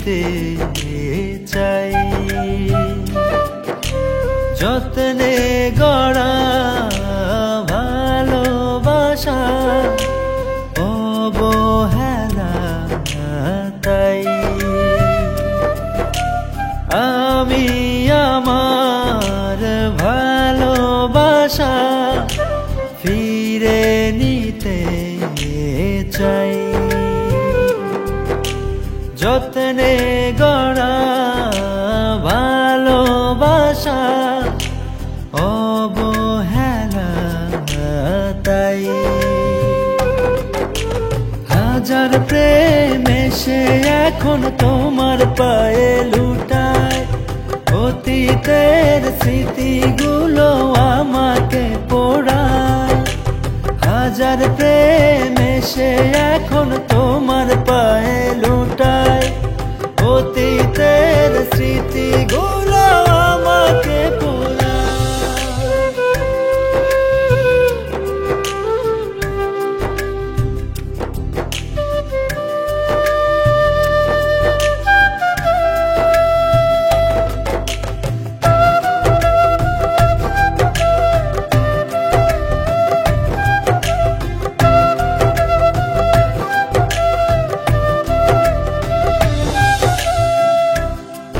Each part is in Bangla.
নিতে চাই। যত্নে গড়া ভালোবাসা অবহেলা তাই। আমি আমার ভালোবাসা ফিরে নিতে চাই। যত্নে গড়া ভালোবাসা অবহেলা তাই। হাজার প্রেম এসে এখন তোমার পায়ে লুটায়, অতীতের স্মৃতিগুলো আমাকে পোড়ায়। হাজার প্রেম এসে এখন তোমার পায়ে লুটায়, অতীতের স্মৃতিগুলো আমাকে পোড়ায়।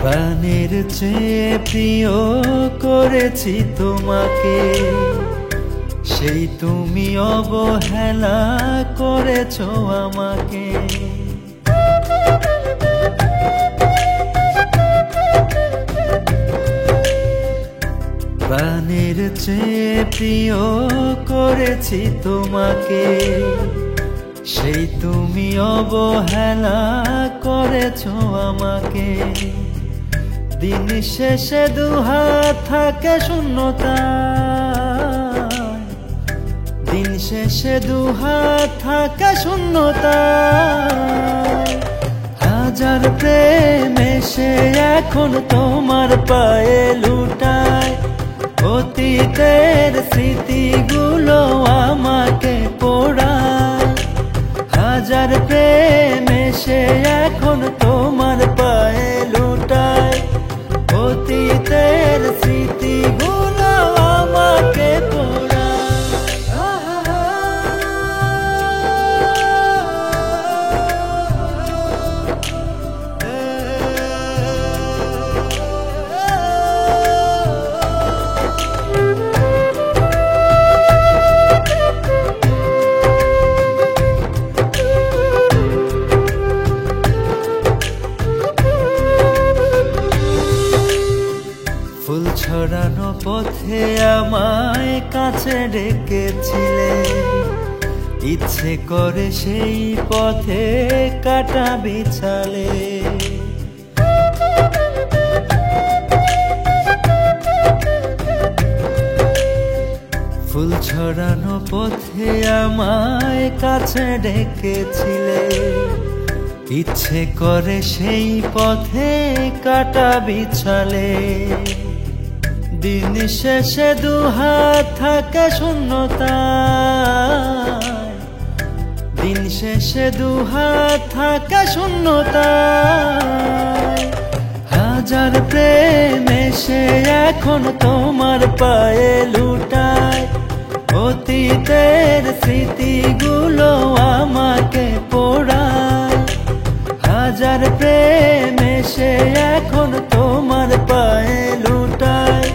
প্রাণের চেয়ে প্রিয় করেছি তোমাকে, সেই তুমি অবহেলা করেছো আমাকে। প্রাণের চেয়ে প্রিয় করেছি তোমাকে, সেই তুমি অবহেলা করেছো আমাকে। দিন শেষে দুহাত থাকে শূন্যতায়, দিন শেষে দুহাত থাকে শূন্যতায়। হাজার প্রেম এসে এখন তোমার পায়ে লুটায়, অতীতের স্মৃতিগুলো আমাকে পোড়ায়। হাজার প্রেম এসে এখন তোমার পায়ে লুটায়, অতীতের স্মৃতিগুলো আমাকে পোড়ায়। ফুল ছড়ানো পথে আমায় কাছে ডেকেছিলে, ইচ্ছে করে সেই পথে কাটা বিছালে। ফুল ছড়ানো পথে আমায় কাছে ডেকেছিলে, ইচ্ছে করে সেই পথে কাটা বিছালে। দিন শেষে দুহাত থাকে শূন্যতায়, দিন শেষে দুহাত থাকে শূন্যতায়। হাজার প্রেম এসে এখন তোমার পায়ে লুটায়, অতীতের স্মৃতিগুলো আমাকে পোড়ায়। হাজার প্রেম এসে এখন তোমার পায়ে লুটায়,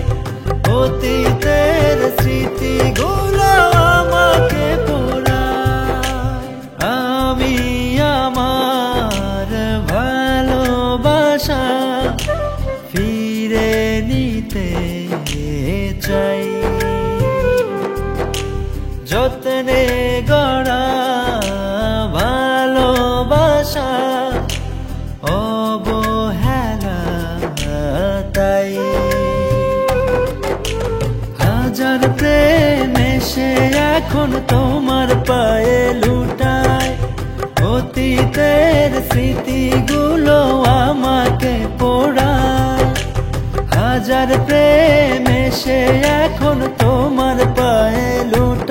অতীতের স্মৃতিগুলো আমাকে পোড়ায়। আমি আমার ভালোবাসা ফিরে নিতে চাই। যত্নে গড়া ভালোবাসা অবহেলা তাই। হাজার প্রেম এসে এখন তোমার পায়ে লুটায়, অতীতের স্মৃতিগুলো আমাকে পোড়ায়। হাজার প্রেম এসে এখন তোমার পায়ে লুটায়,